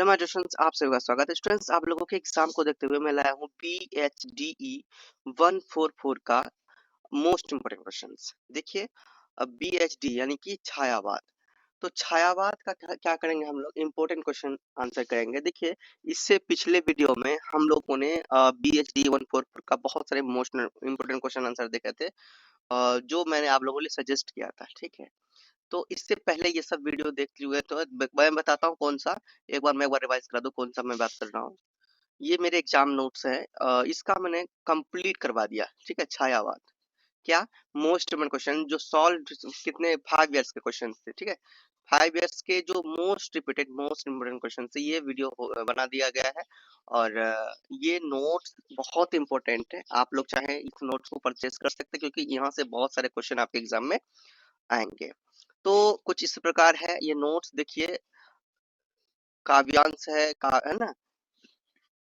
My students, आप सभी का स्वागत है। स्टूडेंट्स, आप लोगों के एग्जाम को देखते हुए मैं लाया हूँ PHDE 144 का मोस्ट इम्पोर्टेंट क्वेश्चंस। देखिए, अब BHD यानी कि छायावाद। तो छायावाद का क्या करेंगे, हम लोग इम्पोर्टेंट क्वेश्चन आंसर करेंगे। देखिए, इससे पिछले वीडियो में हम लोगों ने BHD 144 का बहुत सारे मोस्ट इम्पोर्टेंट क्वेश्चन आंसर देखे थे, जो मैंने आप लोगों को सजेस्ट किया था। ठीक है, तो इससे पहले ये सब वीडियो देख लिए तो मैं बताता हूँ कौन सा। एक बार रिवाइज करा दो कौन सा मैं बात कर रहा हूँ। ये मेरे एग्जाम नोट्स है, इसका मैंने कंप्लीट करवा दिया। ठीक है, छायावाद क्या मोस्ट इम्पोर्टेंट क्वेश्चन जो सॉल्व कितने 5 इयर्स के क्वेश्चन थे। ठीक है, 5 इयर्स के जो most repeated most important question से ये वीडियो बना दिया गया है। और ये नोट्स बहुत इंपॉर्टेंट है। आप लोग चाहे इस नोट्स को परचेज कर सकते हैं, क्योंकि यहाँ से बहुत सारे क्वेश्चन आपके एग्जाम में आएंगे। तो कुछ इस प्रकार है ये नोट्स। देखिए, काव्यांश है ना,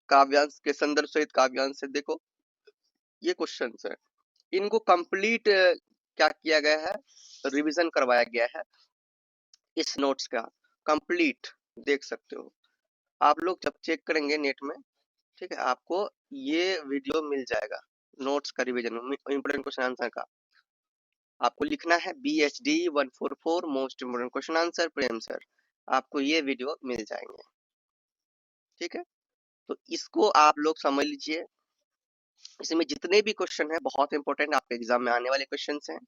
काव्यांश के संदर्भ सहित काव्यांश है। देखो, ये क्वेश्चंस है, इनको कंप्लीट क्या किया गया है, रिवीजन करवाया गया है। इस नोट्स का कंप्लीट देख सकते हो आप लोग जब चेक करेंगे नेट में। ठीक है, आपको ये वीडियो मिल जाएगा नोट्स का रिवीजन इंपोर्टेंट क्वेश्चन आंसर का। आपको लिखना है BHD 144 most important question answer Prem sir, आपको ये वीडियो मिल जाएंगे। ठीक है, तो इसको आप लोग समझ लीजिए। इसमें जितने भी क्वेश्चन है बहुत इंपॉर्टेंट आपके एग्जाम में आने वाले क्वेश्चन हैं,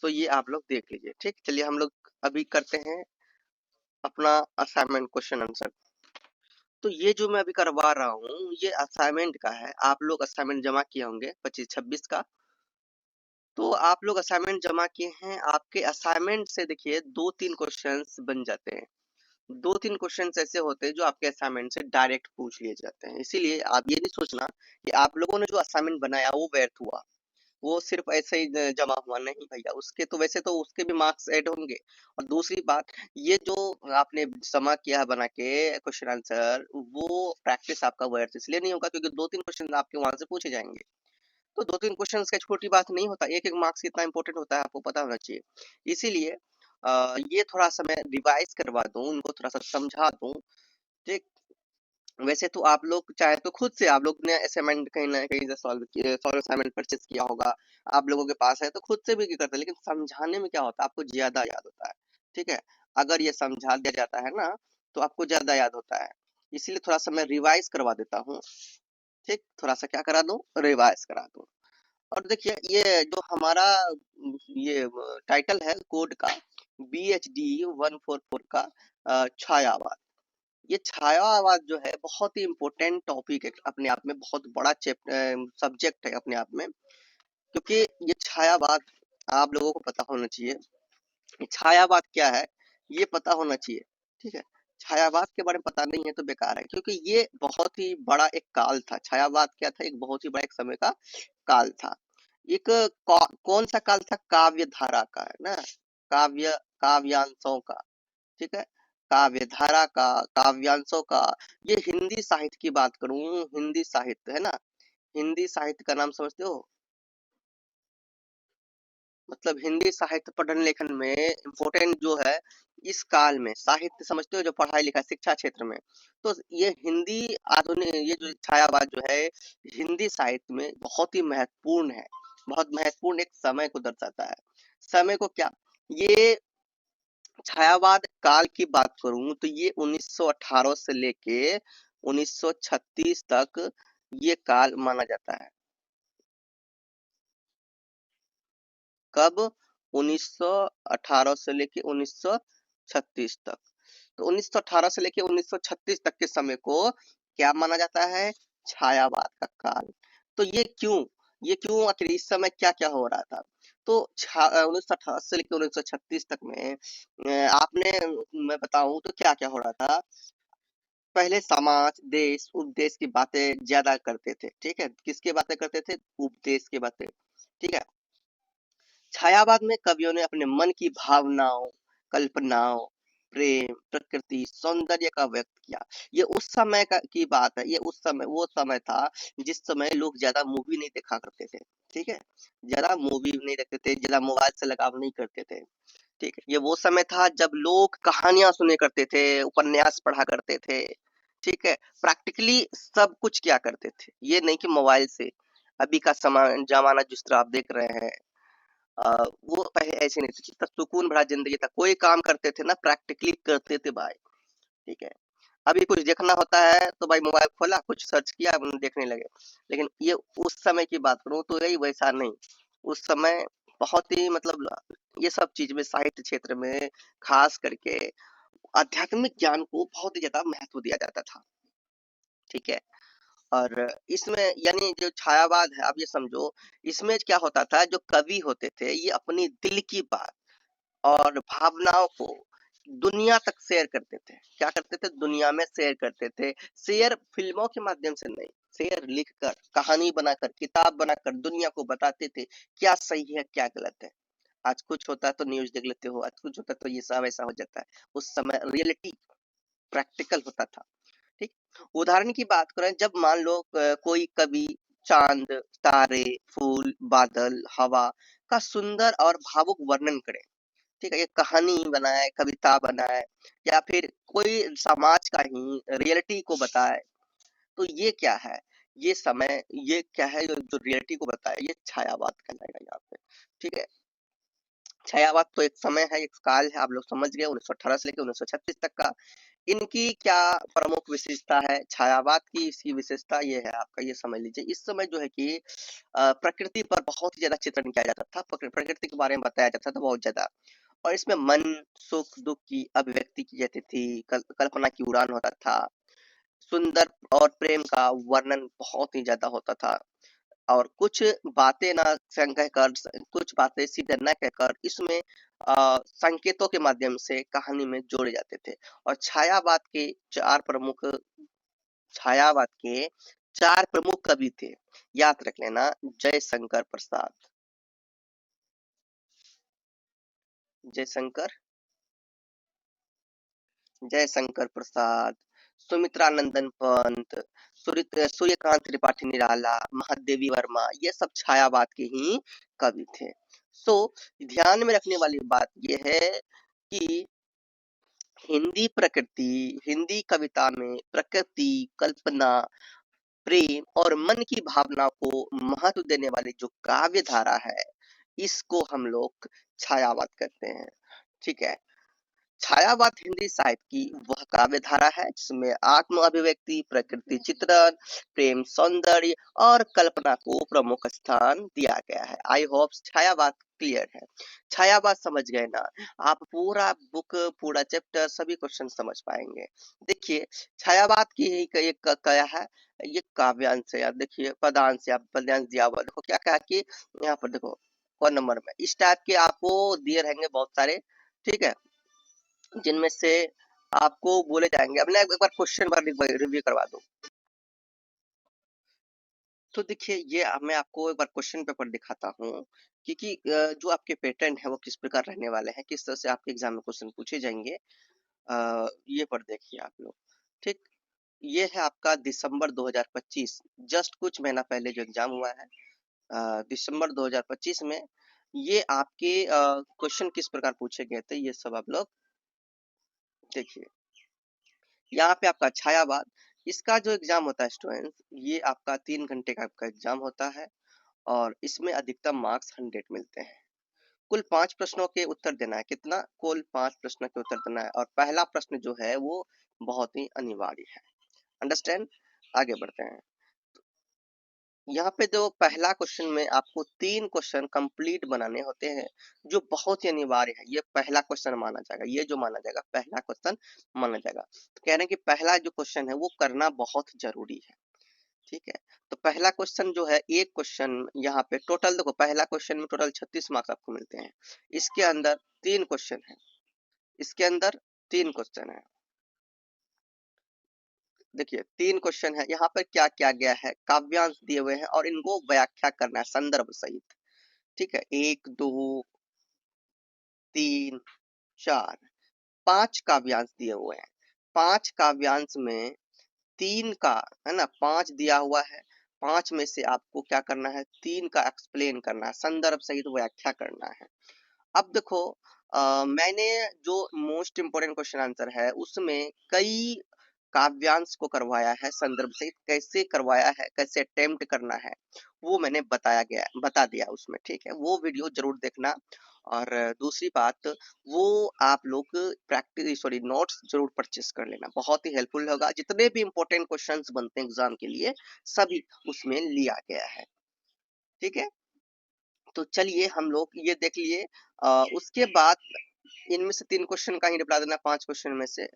तो ये आप लोग देख लीजिए। ठीक, चलिए हम लोग अभी करते हैं अपना असाइनमेंट क्वेश्चन आंसर। तो ये जो मैं अभी करवा रहा हूँ ये असाइनमेंट का है। आप लोग असाइनमेंट जमा किए होंगे 25-26 का। तो आप लोग असाइनमेंट जमा किए हैं, आपके असाइनमेंट से देखिए 2-3 क्वेश्चंस बन जाते हैं। 2-3 क्वेश्चंस ऐसे होते हैं जो आपके असाइनमेंट से डायरेक्ट पूछ लिए जाते हैं। इसीलिए आप ये नहीं सोचना कि आप लोगों ने जो असाइनमेंट बनाया वो व्यर्थ हुआ, वो सिर्फ ऐसे ही जमा हुआ। नहीं भैया, उसके तो वैसे तो उसके भी मार्क्स ऐड होंगे। और दूसरी बात, ये जो आपने जमा किया है बना के क्वेश्चन आंसर, वो प्रैक्टिस आपका व्यर्थ इसलिए नहीं होगा क्योंकि 2-3 क्वेश्चन आपके वहां से पूछे जाएंगे। तो 2-3 क्वेश्चन का छोटी बात नहीं होता, एक एक मार्क्स कितना इंपॉर्टेंट होता है आपको पता होना चाहिए। इसीलिए ये थोड़ा सा मैं रिवाइज करवा दूं, उनको थोड़ा सा समझा दूं। ठीक, वैसे तो आप लोग चाहे तो खुद से आप लोग ने असाइनमेंट कहीं ना कहीं से सॉल्व असाइनमेंट परचेज किया होगा, आप लोगों के पास है तो खुद से भी करते हैं। लेकिन समझाने में क्या होता है, आपको ज्यादा याद होता है। ठीक है, अगर ये समझा दिया जाता है ना तो आपको ज्यादा याद होता है। इसीलिए थोड़ा सा मैं रिवाइज करवा देता हूँ। ठीक, थोड़ा सा क्या करा दूं, रिवाइज करा दूं। और देखिए, ये जो हमारा ये टाइटल है कोड का BHD 144 का छायावाद। ये छायावाद जो है बहुत ही इम्पोर्टेंट टॉपिक है अपने आप में, बहुत बड़ा सब्जेक्ट है अपने आप में। क्योंकि ये छायावाद आप लोगों को पता होना चाहिए। ये छायावाद क्या है ये पता होना चाहिए। ठीक है, छायावाद के बारे में पता नहीं है तो बेकार है, क्योंकि ये बहुत ही बड़ा एक काल था। छायावाद क्या था, एक बहुत ही बड़ा एक समय का काल था। एक कौन सा काल था, काव्य धारा का है ना, काव्यांशों का। ठीक है, काव्य धारा का, काव्यांशों का। ये हिंदी साहित्य की बात करूं, हिंदी साहित्य है ना, हिंदी साहित्य का नाम समझते हो। मतलब हिंदी साहित्य पठन लेखन में इम्पोर्टेंट जो है इस काल में, साहित्य समझते हो जो पढ़ाई लिखाई शिक्षा क्षेत्र में। तो ये हिंदी आधुनिक, ये जो छायावाद जो है हिंदी साहित्य में बहुत ही महत्वपूर्ण है। बहुत महत्वपूर्ण एक समय को दर्शाता है। समय को क्या, ये छायावाद काल की बात करूं तो ये 1918 से लेके 1936 तक ये काल माना जाता है। कब, 1918 से लेके 1936 तक। तो 1918 से लेके 1936 तक के समय को क्या माना जाता है, छायावाद का काल। तो ये क्यों आखिर इस समय क्या क्या हो रहा था। तो 1918 से लेकर 1936 तक में आपने, मैं बताऊं तो क्या क्या हो रहा था। पहले समाज देश उपदेश की बातें ज्यादा करते थे। ठीक है, किसकी बातें करते थे, उपदेश की बातें। ठीक है, छायावाद में कवियों ने अपने मन की भावनाओं, कल्पनाओं, प्रेम, प्रकृति, सौंदर्य का व्यक्त किया। ये उस समय की बात है। ये उस समय वो समय था जिस समय लोग ज्यादा मूवी नहीं देखा करते थे। ठीक है, ज्यादा मूवी नहीं देखते थे, ज्यादा मोबाइल से लगाव नहीं करते थे। ठीक है, ये वो समय था जब लोग कहानियां सुने करते थे, उपन्यास पढ़ा करते थे। ठीक है। प्रैक्टिकली सब कुछ क्या करते थे, ये नहीं कि मोबाइल से। अभी का समय जमाना जिस तरह आप देख रहे हैं, वो पहले ऐसे नहीं था, जितना सुकून भरा जिंदगी था, कोई काम करते थे ना प्रैक्टिकली करते थे भाई। ठीक है। अभी कुछ देखना होता है तो भाई मोबाइल खोला, कुछ सर्च किया, देखने लगे। लेकिन ये उस समय की बात करूं तो यही वैसा नहीं। उस समय बहुत ही मतलब ये सब चीज में, साहित्य क्षेत्र में खास करके आध्यात्मिक ज्ञान को बहुत ही ज्यादा महत्व दिया जाता था। ठीक है। और इसमें यानी जो छायावाद है, आप ये समझो, इसमें क्या होता था, जो कवि होते थे ये अपनी दिल की बात और भावनाओं को दुनिया तक शेयर करते थे। क्या करते थे, दुनिया में शेयर करते थे। शेयर फिल्मों के माध्यम से नहीं, शेयर लिखकर, कहानी बनाकर, किताब बनाकर दुनिया को बताते थे क्या सही है क्या गलत है। आज कुछ होता है तो न्यूज देख लेते हो, आज कुछ होता है तो ये सब ऐसा हो जाता है। उस समय रियलिटी प्रैक्टिकल होता था। ठीक। उदाहरण की बात करें, जब मान लो कोई कवि चांद, तारे, फूल, बादल, हवा का सुंदर और भावुक वर्णन करे, ठीक है, ये कहानी बनाए, कविता बनाए, या फिर कोई समाज का ही रियलिटी को बताए, तो ये क्या है, ये समय, ये क्या है, जो रियलिटी को बताए, ये छायावाद कहलाएगा यहाँ पे। ठीक है। छायावाद तो एक समय है, एक काल है, आप लोग समझ गए, 1918 से लेकर 1936 तक का। इनकी क्या प्रमुख विशेषता है, छायावाद की इसकी विशेषता ये है, आपका ये समझ लीजिए, इस समय जो है कि प्रकृति पर बहुत ही ज्यादा चित्रण किया जाता था, प्रकृति के बारे में बताया जाता था बहुत ज्यादा। और इसमें मन, सुख दुख की अभिव्यक्ति की जाती थी, कल्पना की उड़ान होता था, सुंदर और प्रेम का वर्णन बहुत ही ज्यादा होता था। और कुछ बातें ना कहकर, कुछ बातें सीधे न कहकर, इसमें संकेतों के माध्यम से कहानी में जोड़े जाते थे। और छायावाद के चार प्रमुख कवि थे, याद रख लेना, जयशंकर प्रसाद, जयशंकर जयशंकर प्रसाद, सुमित्रानंदन पंत, सूर्यकांत त्रिपाठी निराला, महादेवी वर्मा, ये सब छायावाद के ही कवि थे। सो ध्यान में रखने वाली बात यह है कि हिंदी कविता में प्रकृति, कल्पना, प्रेम और मन की भावना को महत्व देने वाली जो काव्य धारा है, इसको हम लोग छायावाद कहते हैं। ठीक है। छायावाद हिंदी साहित्य की वह काव्य धारा है जिसमें आत्म अभिव्यक्ति, प्रकृति चित्रण, प्रेम, सौंदर्य और कल्पना को प्रमुख स्थान दिया गया है। आई होप छायावाद क्लियर है। छायावाद समझ गए ना, आप पूरा बुक, पूरा चैप्टर, सभी क्वेश्चन समझ पाएंगे। देखिए, छायावाद की एक क्या है, ये काव्यांश है यार। देखिए, पदांश या पद्यांश दिया हुआ, देखो क्या क्या कि यहाँ पर देखो कौन नंबर में, इस टाइप के आपको दिए रहेंगे बहुत सारे। ठीक है। जिनमें से आपको बोले जाएंगे। अब मैं एक बार क्वेश्चन बार रिव्यू करवा दूं, तो देखिए ये मैं आपको एक बार क्वेश्चन पेपर दिखाता हूँ, क्योंकि जो आपके पैटर्न है वो किस प्रकार रहने वाले हैं, किस तरह से आपके एग्जाम में क्वेश्चन पूछे जाएंगे। ये पर देखिए आप लोग। ठीक। ये है आपका दिसंबर 2025, जस्ट कुछ महीना पहले जो एग्जाम हुआ है, दिसंबर 2025 में। ये आपके क्वेश्चन किस प्रकार पूछे गए थे, ये सब आप लोग देखिए। यहाँ पे आपका छायावाद, इसका जो एग्जाम होता है स्टूडेंट्स, ये आपका 3 घंटे का आपका एग्जाम होता है, और इसमें अधिकतम मार्क्स 100 मिलते हैं। कुल 5 प्रश्नों के उत्तर देना है, कितना, कुल 5 प्रश्नों के उत्तर देना है, और पहला प्रश्न जो है वो बहुत ही अनिवार्य है। अंडरस्टैंड। आगे बढ़ते हैं। यहाँ पे जो पहला क्वेश्चन में आपको 3 क्वेश्चन कंप्लीट बनाने होते हैं, जो बहुत ही अनिवार्य है। ये पहला क्वेश्चन माना जाएगा, ये जो माना जाएगा पहला क्वेश्चन माना जाएगा। तो कह रहे हैं कि पहला जो क्वेश्चन है वो करना बहुत जरूरी है। ठीक है। तो पहला क्वेश्चन जो है, एक क्वेश्चन यहाँ पे टोटल देखो, पहला क्वेश्चन में टोटल 36 मार्क्स आपको मिलते हैं। इसके अंदर 3 क्वेश्चन है, इसके अंदर 3 क्वेश्चन है। देखिए 3 क्वेश्चन है, यहाँ पर क्या क्या गया है, काव्यांश दिए हुए हैं और इनको व्याख्या करना है संदर्भ सहित। ठीक है। 1, 2, 3, 4, 5 काव्यांश दिए हुए हैं। 5 काव्यांश में 3 का, है ना, 5 दिया हुआ है। 5 में से आपको क्या करना है, 3 का एक्सप्लेन करना है, संदर्भ सहित व्याख्या करना है। अब देखो, मैंने जो मोस्ट इम्पोर्टेंट क्वेश्चन आंसर है उसमें कई काव्यांश को करवाया है संदर्भ सहित, कैसे करवाया है, कैसे अटेम्प्ट करना है, वो मैंने बता दिया उसमें, ठीक है। वो वीडियो जरूर देखना। और दूसरी बात, वो आप लोग नोट्स जरूर परचेस कर लेना, बहुत ही हेल्पफुल होगा। जितने भी इंपॉर्टेंट क्वेश्चंस बनते हैं एग्जाम के लिए सभी उसमें लिया गया है, ठीक है। तो चलिए हम लोग ये देख लिए। उसके बाद इनमें से 3 क्वेश्चन का ही रिप्लाई देना, 5 क्वेश्चन में से।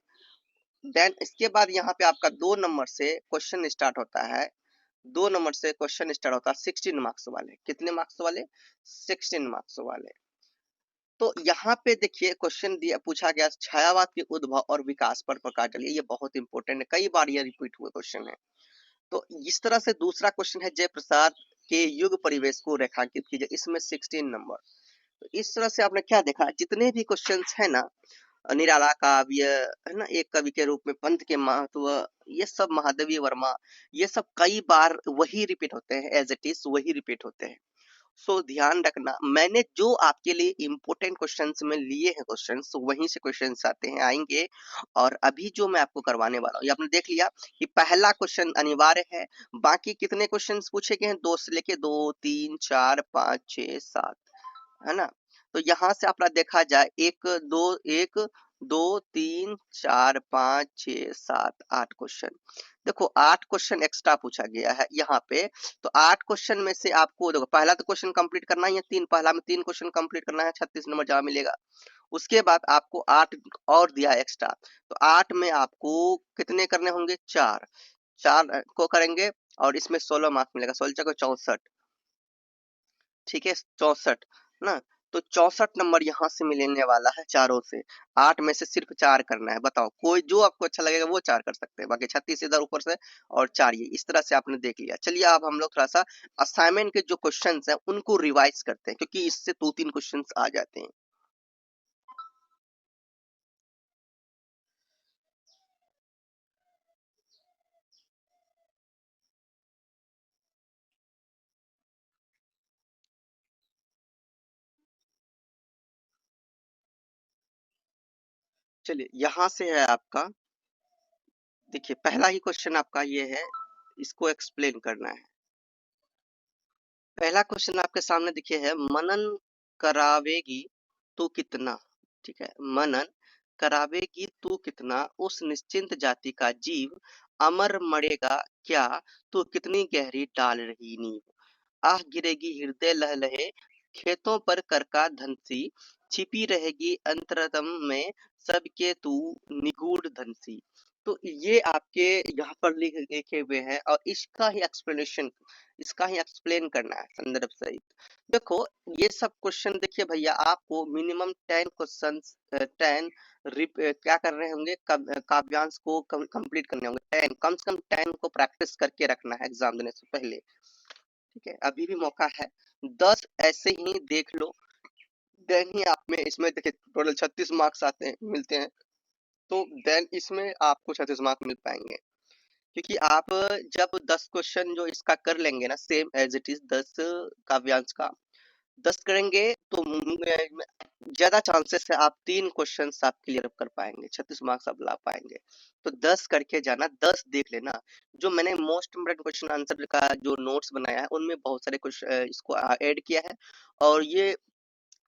देन इसके बाद यहाँ पे आपका 2 नंबर से क्वेश्चन स्टार्ट होता है। 2 नंबर से क्वेश्चन स्टार्ट होता है 16 मार्क्स वाले। कितने मार्क्स वाले? 16 मार्क्स वाले। तो यहाँ पे देखिए क्वेश्चन दिया, पूछा गया छायावाद के उद्भव और विकास पर प्रकाश डालिए। ये बहुत इंपॉर्टेंट है, कई बार ये रिपीट हुए क्वेश्चन है। तो इस तरह से दूसरा क्वेश्चन है जयप्रसाद के युग परिवेश को रेखांकित कीजिए। इसमें 16 नंबर। तो इस तरह से आपने क्या देखा, जितने भी क्वेश्चंस है ना, निराला काव्य है ना, एक कवि के रूप में पंथ के महत्व, ये सब महादेवी वर्मा, ये सब कई बार वही रिपीट होते हैं, एज इट इज वही रिपीट होते हैं। सो ध्यान रखना, मैंने जो आपके लिए इम्पोर्टेंट क्वेश्चंस में लिए हैं क्वेश्चंस, वहीं से क्वेश्चंस आते हैं आएंगे। और अभी जो मैं आपको करवाने वाला हूँ, ये आपने देख लिया कि पहला क्वेश्चन अनिवार्य है। बाकी कितने क्वेश्चंस पूछे गए हैं? 2 से लेके 2, 3, 4, 5, 6, 7, है ना। तो यहाँ से अपना देखा जाए 1 2 3 4 5 6 7 8 क्वेश्चन। देखो 8 क्वेश्चन एक्स्ट्रा पूछा गया है यहाँ पे। तो 8 क्वेश्चन में से आपको देखो, पहला तो क्वेश्चन कंप्लीट करना ही है, पहला में 3 क्वेश्चन कंप्लीट करना है, 36 नंबर जहाँ मिलेगा। उसके बाद आपको 8 और दिया एक्स्ट्रा। तो 8 में आपको कितने करने होंगे? 4 को करेंगे और इसमें 16 मार्क्स मिलेगा। 16 को 64, ठीक है, 64 ना। तो 64 नंबर यहाँ से मिलने वाला है चारों से। 8 में से सिर्फ 4 करना है। बताओ, कोई जो आपको अच्छा लगेगा वो 4 कर सकते हैं, बाकी 36 इधर ऊपर से और 4 ये। इस तरह से आपने देख लिया। चलिए अब हम लोग थोड़ा सा असाइनमेंट के जो क्वेश्चन है उनको रिवाइज करते हैं, क्योंकि इससे 2-3 क्वेश्चन आ जाते हैं। चलिए यहाँ से है आपका, देखिए पहला ही क्वेश्चन आपका ये है, इसको एक्सप्लेन करना है। पहला क्वेश्चन आपके सामने देखिए है, मनन करावेगी तू कितना, ठीक है। मनन करावेगी तू कितना, उस निश्चिंत जाति का जीव, अमर मरेगा क्या, तू कितनी गहरी डाल रही नींव। आह गिरेगी हृदय लह लहे, खेतों पर कर का धनसी, छिपी रहेगी अंतरतम में, सबके तू निगूढ़ धनसी। तो ये आपके यहाँ पर लिखे हुए हैं और इसका ही एक्सप्लेन करना है संदर्भ सहित। देखो ये सब क्वेश्चन देखिए भैया, आपको मिनिमम 10 क्वेश्चन 10 क्या कर रहे होंगे, काव्यांश को कंप्लीट करने होंगे। 10 कम से कम 10 को प्रैक्टिस करके रखना है एग्जाम देने से पहले, ठीक है। अभी भी मौका है, 10 ऐसे ही देख लो। देन ही आप में इसमें देखिए टोटल 36 मार्क्स आते हैं, मिलते हैं। तो देन इसमें आपको 36 मार्क्स मिल पाएंगे, क्योंकि आप जब 10 क्वेश्चन जो इसका कर लेंगे ना, सेम एज इट इज 10 काव्यांश का 10 करेंगे, तो ज्यादा चांसेस है आप 3 क्वेश्चन आप क्लियर कर पाएंगे, 36 मार्क्स आप ला पाएंगे। तो 10 करके जाना, 10 देख लेना। जो मैंने मोस्ट इम्पोर्टेंट क्वेश्चन आंसर का जो नोट्स बनाया है उनमें बहुत सारे क्वेश्चन इसको ऐड किया है। और ये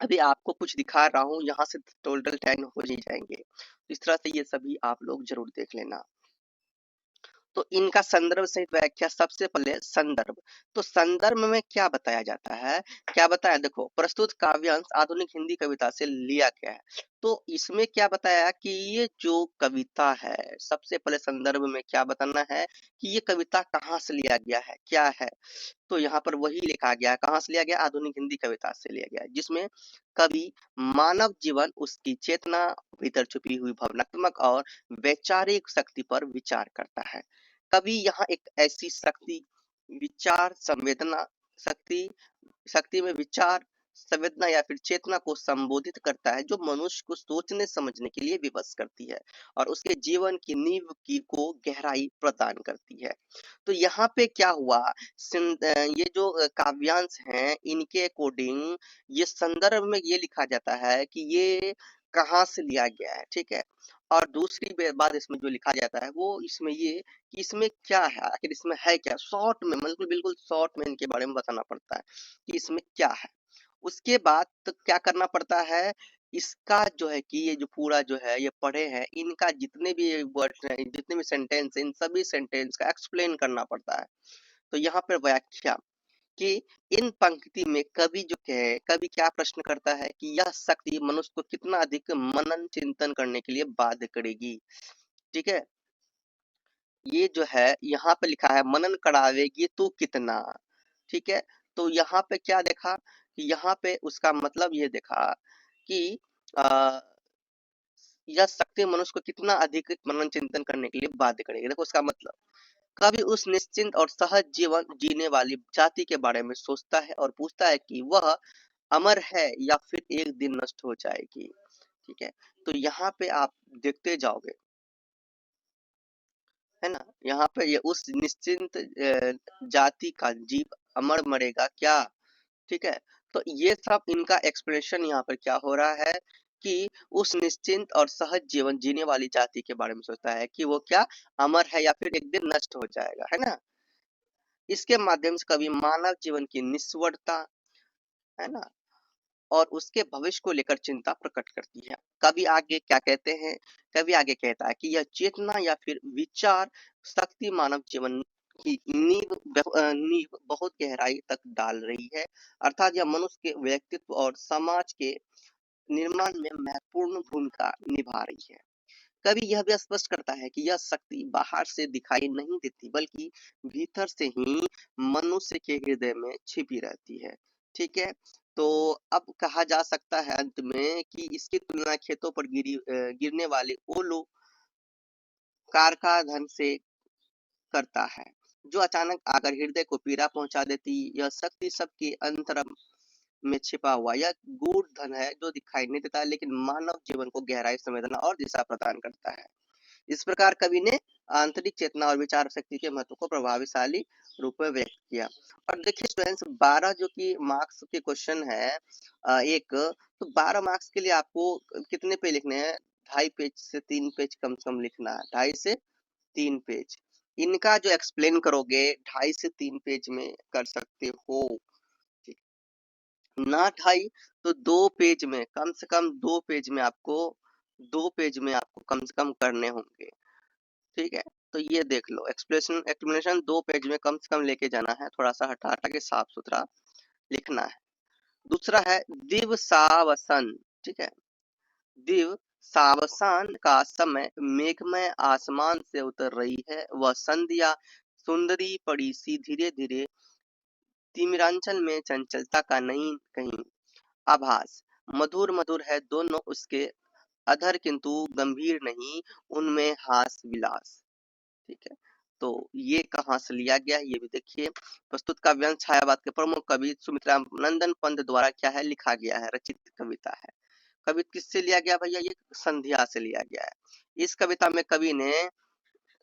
अभी आपको कुछ दिखा रहा हूँ, यहाँ से टोटल 10 हो ही जाएंगे। इस तरह से ये सभी आप लोग जरूर देख लेना। तो इनका संदर्भ सहित व्याख्या, सबसे पहले संदर्भ। तो संदर्भ में क्या बताया जाता है, क्या बताया, देखो प्रस्तुत काव्यांश आधुनिक हिंदी कविता से लिया गया है। तो इसमें क्या बताया कि ये जो कविता है, सबसे पहले संदर्भ में क्या बताना है कि ये कविता कहाँ से लिया गया है, क्या है। तो यहाँ पर वही लिखा गया है, कहाँ से लिया गया, आधुनिक हिंदी कविता से लिया गया है, जिसमें कवि मानव जीवन, उसकी चेतना, भीतर छुपी हुई भावनात्मक और वैचारिक शक्ति पर विचार करता है। कवि यहाँ एक ऐसी शक्ति, विचार, संवेदना शक्ति, शक्ति में विचार, संवेदना या फिर चेतना को संबोधित करता है, जो मनुष्य को सोचने समझने के लिए विवश करती है और उसके जीवन की नींव की को गहराई प्रदान करती है। तो यहाँ पे क्या हुआ, ये जो काव्यांश हैं इनके अकॉर्डिंग ये संदर्भ में ये लिखा जाता है कि ये कहाँ से लिया गया है, ठीक है। और दूसरी बात इसमें जो लिखा जाता है वो इसमें ये कि इसमें क्या है, आखिर इसमें है क्या, शॉर्ट में बिल्कुल बिल्कुल शॉर्ट में इनके बारे में बताना पड़ता है कि इसमें क्या है। उसके बाद तो क्या करना पड़ता है, इसका जो है कि ये जो पूरा जो है ये पढ़े हैं, इनका जितने भी वर्ड हैं, जितने भी सेंटेंस हैं, इन सभी सेंटेंस का एक्सप्लेन करना पड़ता है। तो यहाँ पर व्याख्या कि इन पंक्ति में कवि जो है, कवि क्या प्रश्न करता है कि यह शक्ति मनुष्य को कितना अधिक मनन चिंतन करने के लिए बाध्य करेगी, ठीक है। ये जो है यहाँ पे लिखा है मनन करावेगी तो कितना, ठीक है। तो यहाँ पे क्या देखा कि यहाँ पे उसका मतलब ये देखा कि आ, यह शक्ति मनुष्य को कितना अधिक मनन चिंतन करने के लिए बाध्य करेगी। देखो उसका मतलब, कवि उस निश्चिंत और सहज जीवन जीने वाली जाति के बारे में सोचता है और पूछता है कि वह अमर है या फिर एक दिन नष्ट हो जाएगी, ठीक है। तो यहाँ पे आप देखते जाओगे, है ना, यहाँ पे ये उस निश्चिंत जाति का जीव अमर मरेगा क्या, ठीक है। तो ये सब इनका एक्सप्रेशन यहाँ पर क्या हो रहा है कि उस निश्चिंत और सहज जीवन जीने वाली जाति के बारे में सोचता है कि वो क्या अमर है या फिर एक दिन नष्ट हो जाएगा, है ना। इसके माध्यम से कवि मानव जीवन की निस्वार्थता, है ना, और उसके भविष्य को लेकर चिंता प्रकट करती है। कवि आगे क्या कहते हैं, कवि आगे कहता है कि यह चेतना या फिर विचार शक्ति मानव जीवन की नींव बहुत गहराई तक डाल रही है, अर्थात यह मनुष्य के व्यक्तित्व और समाज के निर्माण में महत्वपूर्ण भूमिका निभा रही है। कवि यह भी स्पष्ट करता है कि यह शक्ति बाहर से दिखाई नहीं देती बल्कि भीतर से ही मनुष्य के हृदय में छिपी रहती है, ठीक है। तो अब कहा जा सकता है अंत में कि इसकी तुलना खेतों पर गिरने वाले ओलो कारका धन से करता है, जो अचानक आकर हृदय को पीड़ा पहुंचा देती। यह शक्ति सबके अंतरम में छिपा हुआ यह गूढ़ धन है जो दिखाई नहीं देता लेकिन मानव जीवन को गहराई, संवेदना और दिशा प्रदान करता है। इस प्रकार कवि ने आंतरिक चेतना और विचार शक्ति के महत्व को प्रभावशाली रूप में व्यक्त किया। और देखिए स्टूडेंट्स, 12 जो कि मार्क्स के क्वेश्चन है, एक तो 12 मार्क्स के लिए आपको कितने पेज लिखने हैं, 2.5 पेज से 3 पेज कम से कम लिखना है, 2.5 से 3 पेज। इनका जो एक्सप्लेन करोगे 2.5 से 3 पेज में कर सकते हो, ना 2.5 तो 2 पेज में, कम से कम 2 पेज में आपको कम से कम करने होंगे, ठीक है। तो ये देख लो, एक्सप्लेनेशन 2 पेज में कम से कम लेके जाना है, थोड़ा सा हटा हटा के साफ सुथरा लिखना है। दूसरा है दिवसावसन, ठीक है। दिव सावसान का समय मेघमय आसमान से उतर रही है, वह संध्या सुंदरी पड़ी सी धीरे धीरे तिमिरांचल में चंचलता का नहीं कहीं आभास, मधुर मधुर है दोनों उसके अधर किंतु गंभीर नहीं उनमें हास विलास, ठीक है। तो ये कहाँ से लिया गया है ये भी देखिए। प्रस्तुत काव्यांश छायावाद के प्रमुख कवि सुमित्रा नंदन पंत द्वारा क्या है लिखा गया है, रचित कविता है। कवि किससे लिया गया भैया, ये संध्या से लिया गया है। इस कविता में कवि ने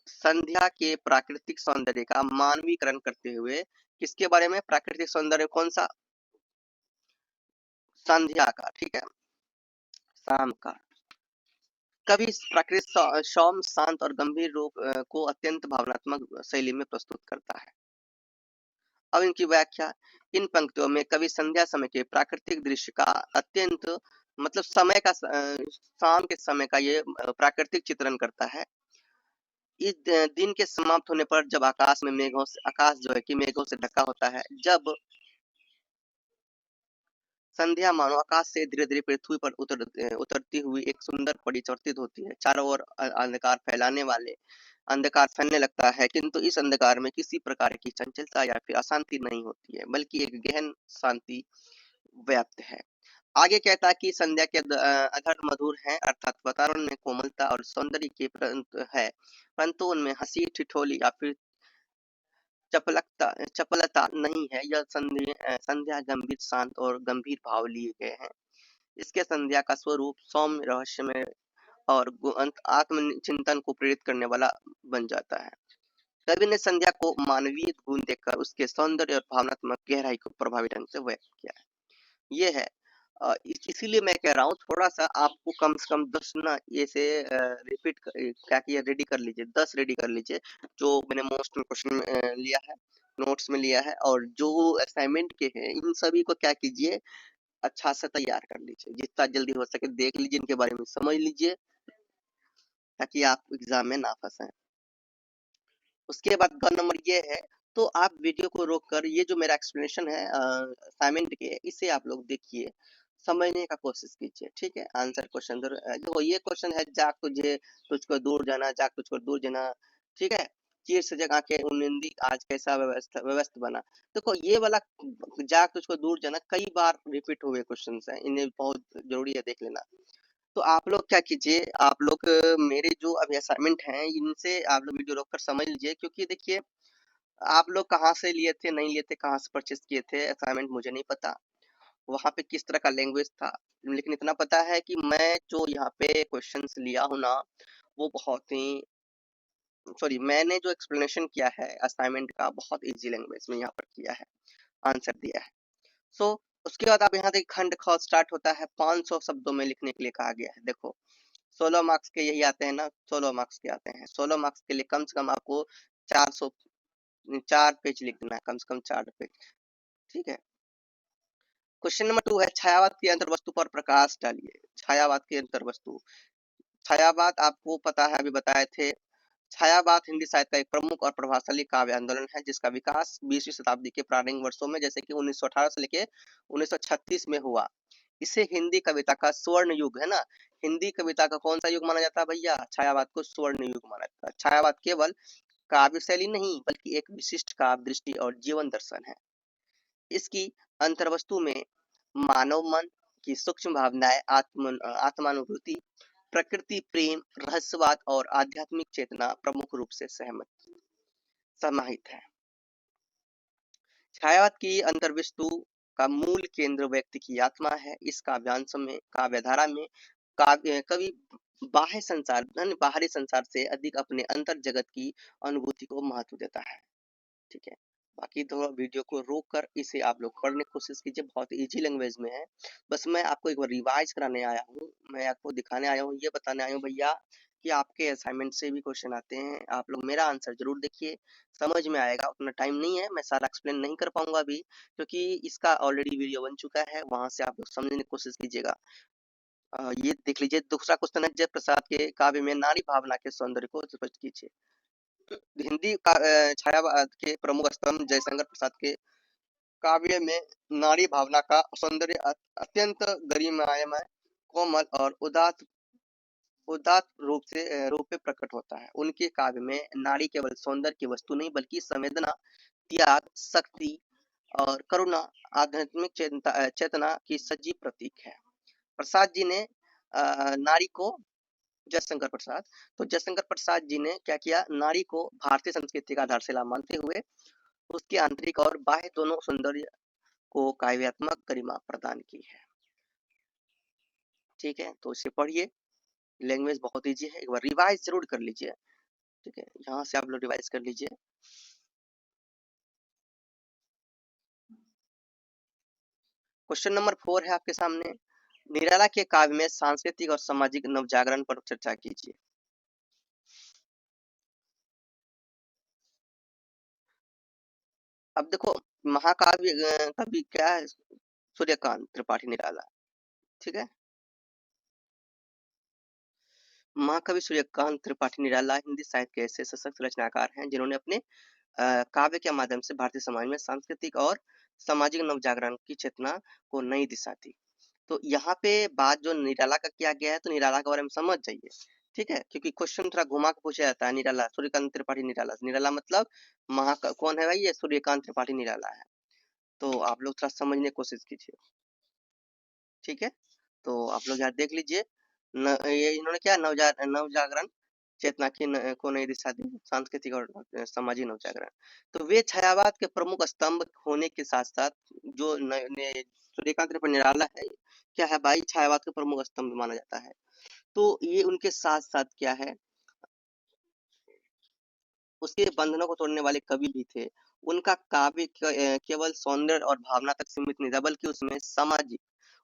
संध्या के प्राकृतिक सौंदर्य का मानवीकरण करते हुए, किसके बारे में, प्राकृतिक सौंदर्य कौन सा, संध्या का, ठीक है, शाम का। कवि प्राकृतिक सौम्य शांत और गंभीर रूप को अत्यंत भावनात्मक शैली में प्रस्तुत करता है। अब इनकी व्याख्या, इन पंक्तियों में कवि संध्या समय के प्राकृतिक दृश्य का अत्यंत मतलब समय का शाम के समय का ये प्राकृतिक चित्रण करता है। इस दिन के समाप्त होने पर जब आकाश में आकाश जो है कि मेघों से ढका होता है, जब संध्या मानो आकाश से धीरे धीरे पृथ्वी पर उतरती हुई एक सुंदर परी प्रतीत होती है। चारों ओर अंधकार फैलाने वाले अंधकार फैलने लगता है, किंतु इस अंधकार में किसी प्रकार की चंचलता या फिर अशांति नहीं होती है बल्कि एक गहन शांति व्याप्त है। आगे कहता है कि संध्या के अधर मधुर है, अर्थात वातावरण में कोमलता और सौंदर्य की है, परंतु उनमें हंसी ठिठोली या फिर चपलता नहीं है। यह संध्या गंभीर, शांत और गंभीर भाव लिए गए हैं। इसके संध्या का स्वरूप सौम्य, रहस्यमय और आत्मचिंतन को प्रेरित करने वाला बन जाता है। कवि ने संध्या को मानवीय गुण देकर उसके सौंदर्य और भावनात्मक गहराई को प्रभावी ढंग से व्यक्त किया है। ये है इसीलिए मैं कह रहा हूँ थोड़ा सा आपको कम से कम 10 ना ये से रिपीट क्या किया, रेडी कर लीजिए, 10 रेडी कर लीजिए जो मैंने मोस्ट क्वेश्चन लिया है, नोट्स में लिया है, और जो असाइनमेंट के हैं इन सभी को क्या कीजिए, अच्छा से तैयार कर लीजिए, जितना जल्दी हो सके देख लीजिए, इनके बारे में समझ लीजिए ताकि आप एग्जाम में ना फंसे। उसके बाद का नंबर ये है, तो आप वीडियो को रोककर ये जो मेरा एक्सप्लेनेशन है असाइनमेंट के, इसे आप लोग देखिए, समझने का कोशिश कीजिए, ठीक है। आंसर क्वेश्चन देखो, ये क्वेश्चन है, जाग तुझे तुझको दूर जाना, जाग तुझको दूर जाना, ठीक है। चीर से जगा के उनिंदी आज कैसा व्यवस्था बना। देखो ये वाला जाग तुझको दूर जाना कई बार रिपीट हुए क्वेश्चन है, इन्हें बहुत जरूरी है देख लेना। तो आप लोग क्या कीजिए, आप लोग मेरे जो अभी असाइनमेंट हैं इनसे आप लोग वीडियो रोक कर समझ लीजिए, क्योंकि देखिए आप लोग कहाँ से लिए थे, नहीं लिए थे, कहाँ से परचेज किए थे असाइनमेंट मुझे नहीं पता, वहाँ पे किस तरह का लैंग्वेज था, लेकिन इतना पता है कि मैं जो यहाँ पे क्वेश्चंस लिया हूँ ना, वो बहुत ही, सॉरी, मैंने जो एक्सप्लेनेशन किया है असाइनमेंट का बहुत इजी लैंग्वेज में यहाँ पर किया है, आंसर दिया है। सो उसके बाद आप यहाँ देखिए खंड ख स्टार्ट होता है, 500 शब्दों में लिखने के लिए कहा गया है। देखो 16 मार्क्स के यही आते हैं ना, 16 मार्क्स के आते हैं, 16 मार्क्स के लिए कम से कम आपको 400 4 पेज लिखना है, कम से कम 4 पेज, ठीक है। क्वेश्चन नंबर 2 है, छायावाद की अंतर्वस्तु पर प्रकाश डालिए। छायावाद की अंतर्वस्तु, छायावाद आपको पता है, अभी बताए थे। छायावाद हिंदी साहित्य का एक प्रमुख और प्रभावशाली काव्य आंदोलन है जिसका विकास 20वीं शताब्दी के प्रारंभिक वर्षों में, जैसे कि 1918 से लेके 1936 में हुआ। इसे हिंदी कविता का स्वर्ण युग है ना, हिंदी कविता का कौन सा युग माना जाता है भैया, छायावाद को स्वर्ण युग माना जाता है। छायावाद केवल काव्य शैली नहीं बल्कि एक विशिष्ट काव्य दृष्टि और जीवन दर्शन है। इसकी अंतर्वस्तु में मानव मन की सूक्ष्म भावनाएं, आत्मानुभूति, प्रकृति प्रेम, रहस्यवाद और आध्यात्मिक चेतना प्रमुख रूप से समाहित है। छायावाद की अंतर्वस्तु का मूल केंद्र व्यक्ति की आत्मा है। इस काव्यांश में, काव्यधारा में कवि बाह्य संसार बाहरी संसार से अधिक अपने अंतर जगत की अनुभूति को महत्व देता है, ठीक है। बाकी तो वीडियो को रोक कर इसे आप लोग पढ़ने की कोशिश कीजिए, बहुत इजी लैंग्वेज में है। बस मैं आपको एक बार रिवाइज कराने आया हूँ, मैं आपको दिखाने आया हूँ, ये बताने आया हूँ भैया कि आपके असाइनमेंट से भी क्वेश्चन आते हैं, आप लोग मेरा आंसर जरूर देखिए, समझ में आएगा। उतना टाइम नहीं है, मैं सारा एक्सप्लेन नहीं कर पाऊंगा अभी, क्योंकि इसका ऑलरेडी वीडियो बन चुका है, वहां से आप लोग समझने की कोशिश कीजिएगा। ये देख लीजिए, दूसरा क्वेश्चन है, जय प्रसाद के काव्य में नारी भावना के सौंदर्य को स्पष्ट कीजिए। हिंदी का छायावाद के प्रमुख स्तंभ जयशंकर प्रसाद के काव्य में नारी भावना का सौंदर्य अत्यंत गरिमामय, कोमल और उदात्त रूप में प्रकट होता है। उनके काव्य में नारी केवल सौंदर्य की वस्तु नहीं बल्कि संवेदना, त्याग, शक्ति और करुणा, आध्यात्मिक चेतना की सजीव प्रतीक है। प्रसाद जी ने नारी को, जयशंकर प्रसाद, तो जयशंकर प्रसाद जी ने क्या किया, नारी को भारतीय संस्कृति का आधारशिला मानते हुए उसके आंतरिक और बाह्य दोनों सौंदर्य को काव्यात्मक गरिमा प्रदान की है, ठीक है। तो इसे पढ़िए, लैंग्वेज बहुत इजी है, एक बार रिवाइज जरूर कर लीजिए, ठीक है। यहाँ से आप लोग रिवाइज कर लीजिए। क्वेश्चन नंबर 4 है आपके सामने, निराला के काव्य में सांस्कृतिक और सामाजिक नवजागरण पर चर्चा कीजिए। अब देखो, महाकाव्य कवि क्या है, सूर्यकांत त्रिपाठी निराला, ठीक है। महाकवि सूर्यकांत त्रिपाठी निराला हिंदी साहित्य के ऐसे सशक्त रचनाकार हैं जिन्होंने अपने काव्य के माध्यम से भारतीय समाज में सांस्कृतिक और सामाजिक नवजागरण की चेतना को नई दिशा दी। तो यहाँ पे बात जो निराला का किया गया है, तो निराला के बारे में समझ जाइए, ठीक है, क्योंकि क्वेश्चन थोड़ा घुमा के पूछा जाता है। निराला, सूर्यकांत त्रिपाठी निराला, निराला मतलब कौन है भाई, ये सूर्यकांत त्रिपाठी निराला है। तो आप लोग थोड़ा समझने की कोशिश कीजिए, ठीक है। तो आप लोग यहाँ देख लीजिए, ये इन्होंने क्या नवजागरण चेतना की को नई दिशा दी, सांस्कृतिक और सामाजिक नवजागरण। तो वे छायावाद के प्रमुख स्तंभ होने के साथ साथ जो सूर्यकांत त्रिपाठी निराला है, क्या है भाई, छायावाद के प्रमुख स्तंभ माना जाता है। तो ये उनके साथ साथ क्या है, उसके बंधनों को तोड़ने वाले कवि भी थे। उनका काव्य केवल सौंदर्य और भावना तक सीमित नहीं था, बल्कि उसमें सामाजिक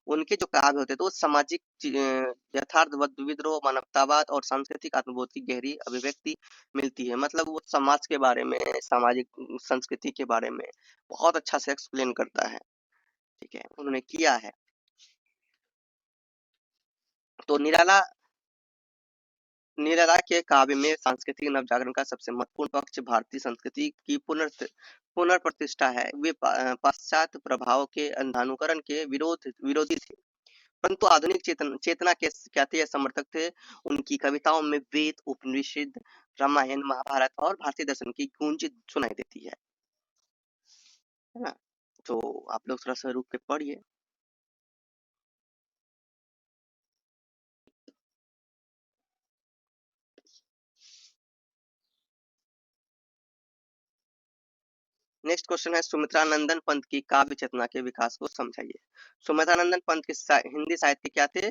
उनके जो काव्य होते थे वो सामाजिक यथार्थवाद, विद्रोह, मानवतावाद और सांस्कृतिक आत्मबोध की गहरी अभिव्यक्ति मिलती है। मतलब वो समाज के बारे में, सामाजिक संस्कृति के बारे में बहुत अच्छा से एक्सप्लेन करता है। ठीक है, उन्होंने किया है। तो निराला के काव्य में सांस्कृतिक नवजागरण का सबसे महत्वपूर्ण पक्ष भारतीय संस्कृति की पुनर्प्रतिष्ठा है। वे पाश्चात्य प्रभाव के अंधानुकरण के विरोधी थे, परंतु आधुनिक चेतना के क्या थे, समर्थक थे। उनकी कविताओं में वेद, उपनिषद, रामायण, महाभारत और भारतीय दर्शन की गूंज सुनाई देती है ना। तो आप लोग थोड़ा सा रुक के पढ़िए। नेक्स्ट क्वेश्चन है, सुमित्रानंदन पंत की काव्य चेतना के विकास को समझाइए। सुमित्रानंदन पंत के हिंदी साहित्य क्या थे?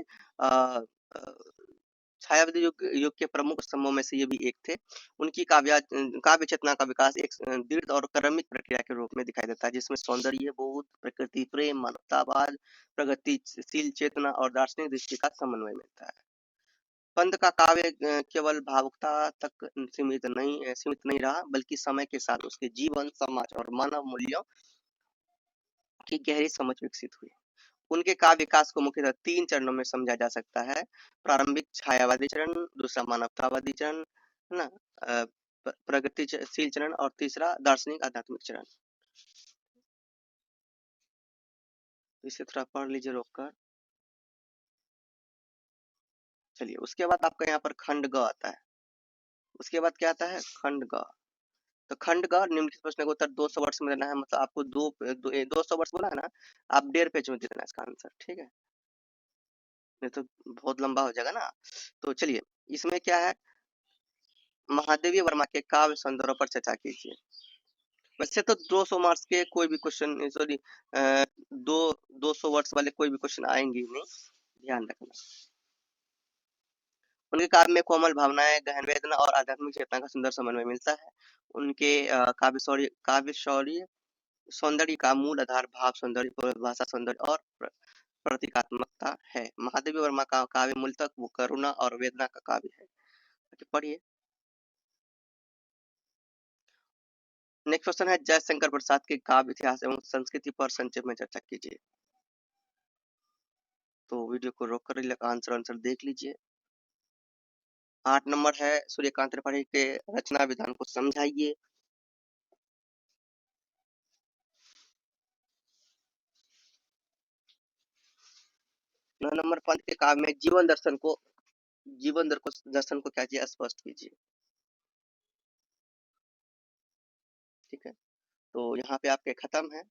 छायावादी युग के प्रमुख स्तंभों में से ये भी एक थे। उनकी काव्य चेतना का विकास एक दृढ़ और क्रमिक प्रक्रिया के रूप में दिखाई देता है, जिसमें सौंदर्य बोध, प्रकृति प्रेम, मानवतावाद, प्रगतिशील चेतना और दार्शनिक दृष्टि का समन्वय मिलता है। पंत का काव्य केवल भावुकता तक सीमित नहीं रहा, बल्कि समय के साथ उसके जीवन, समाज और मानव मूल्यों की गहरी समझ विकसित हुई। उनके काव्य विकास को मुख्यतः 3 चरणों में समझा जा सकता है। प्रारंभिक छायावादी चरण, दूसरा मानवतावादी चरण, है ना? प्रगतिशील चरण और तीसरा दार्शनिक आध्यात्मिक चरण। इसे थोड़ा पढ़ लीजिए रोककर। चलिए, उसके बाद आपका यहाँ पर खंड ग आता है। उसके बाद क्या आता है? खंड ग। तो खंड ग निम्नलिखित प्रश्न का उत्तर 200 वर्ष में देना है। मतलब आपको 200 वर्ष बोला है ना, आप 1.5 पेज में देना है इसका आंसर। ठीक है, नहीं तो बहुत लंबा हो जाएगा ना। तो चलिए, इसमें क्या है, महादेवी वर्मा के काव्य संदर्भ पर चर्चा कीजिए। वैसे तो 200 मार्क्स के कोई भी क्वेश्चन, सॉरी, दो 200 वर्ष वाले कोई भी क्वेश्चन आएंगे ही नहीं, ध्यान रखना। उनके काव्य में कोमल भावनाएं, गहन वेदना और आध्यात्मिक चेतना का सुंदर समन्वय मिलता है। उनके काव्य शौर्य सौंदर्य का मूल आधार भाव सौंदर्य, भाषा सौंदर्य और प्रतीकात्मकता है। महादेवी वर्मा का काव्य मूलतः वो करुणा और वेदना का काव्य है। पढ़िए। नेक्स्ट क्वेश्चन है, जयशंकर प्रसाद के काव्य इतिहास एवं संस्कृति पर संक्षेप में चर्चा कीजिए। तो वीडियो को रोक कर आंसर देख लीजिए। 8 नंबर है, सूर्यकांत त्रिपाठी के रचना विधान को समझाइए। 9 नंबर, पंत के काव्य में दर्शन को क्या कीजिए, स्पष्ट कीजिए। ठीक है, तो यहाँ पे आपके खत्म है,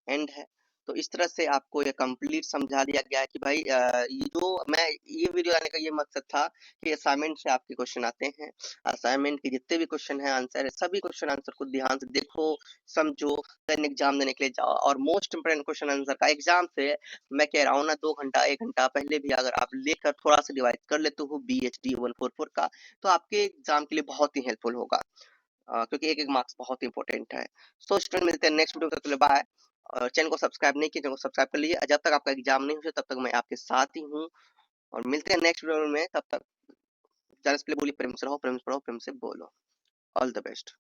एंड है। तो इस तरह से आपको ये कंप्लीट समझा दिया गया है कि भाई ये वीडियो लाने का ये मकसद था कि असाइनमेंट से आपके क्वेश्चन आते हैं। असाइनमेंट के जितने भी क्वेश्चन हैं, आंसर है, सभी क्वेश्चन आंसर को ध्यान से देखो, समझो, देन एग्जाम देने के लिए जाओ। और मोस्ट इंपोर्टेंट क्वेश्चन आंसर का एग्जाम से मैं कह रहा हूँ ना, 2 घंटा 1 घंटा पहले भी अगर आप लेकर थोड़ा सा रिवाइज कर लेते हो BHD 144 का, तो आपके एग्जाम के लिए बहुत ही हेल्पफुल होगा, क्योंकि एक एक मार्क्स बहुत इंपॉर्टेंट है। सो स्टूडेंट, मिलते हैं नेक्स्ट वीडियो, तक के लिए बाय। और चैनल को सब्सक्राइब नहीं किया, चैनल को सब्सक्राइब कर लीजिए। जब तक आपका एग्जाम नहीं हो तब तक मैं आपके साथ ही हूँ, और मिलते हैं नेक्स्ट वीडियो में। तब तक जाने से पहले बोलिए, प्रेम से रहो, प्रेम से पढ़ो, प्रेम से बोलो। All the best.